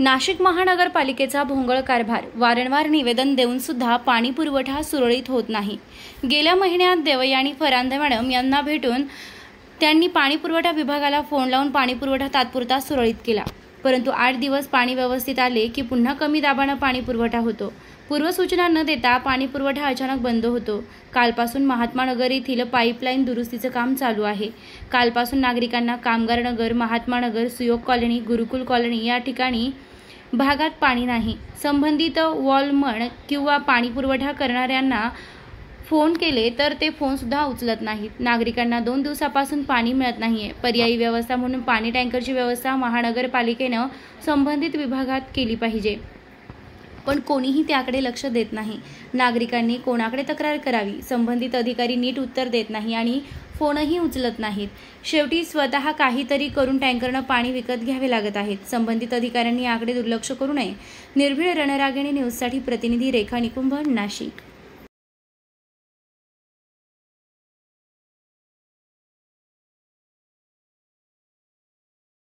नाशिक महानगरपालिकेचा भोंगळ कारभार। वारंवार निवेदन देऊन सुद्धा पाणी पुरवठा सुरळीत होत नाही। गेल्या महिन्यात देवयानी फरांदे मॅडम यांना भेटून त्यांनी पाणी पुरवठा विभागाला फोन लावून पाणी पुरवठा तात्पुरता सुरळीत केला, परंतु 8 दिवस पाणी व्यवस्थित आले की पुन्हा कमी दाबाने पाणी पुरवठा होतो। पूर्वसूचना न देता पाणी पुरवठा अचानक बंद होतो। कालपासून महात्मा नगर येथील पाईपलाईन दुरुस्तीचे काम चालू आहे। कालपासून नागरिकांना कामगार नगर, महात्मा नगर, सुयोग कॉलनी, गुरुकुल कॉलनी या ठिकाणी भागात पाणी नाही। संबंधित वॉलमन किंवा पाणी पुरवठा करणाऱ्यांना फोन केले तर ते फोन सुद्धा उचलत नाहीत। नागरिकांना 2 दिवसापासून पाणी मिळत नाहीये। पर्यायी व्यवस्था म्हणून पाणी टँकरची व्यवस्था महानगरपालिकेने संबंधित विभागात केली पाहिजे, पण कोणीही त्याकडे लक्ष देत नाही। नागरिकांनी कोणाकडे तक्रार करावी, संबंधित अधिकारी नीट उत्तर देत नाही आणि फोनही उचलत नाहीत। शेवटी स्वतः काहीतरी करून टँकरनं पाणी विकत घ्यावे लागत आहे। संबंधित अधिकाऱ्यांनी याकडे दुर्लक्ष करू नये। निर्भीड रणरागिणी न्यूजसाठी प्रतिनिधी रेखा निकुंभ, नाशिक।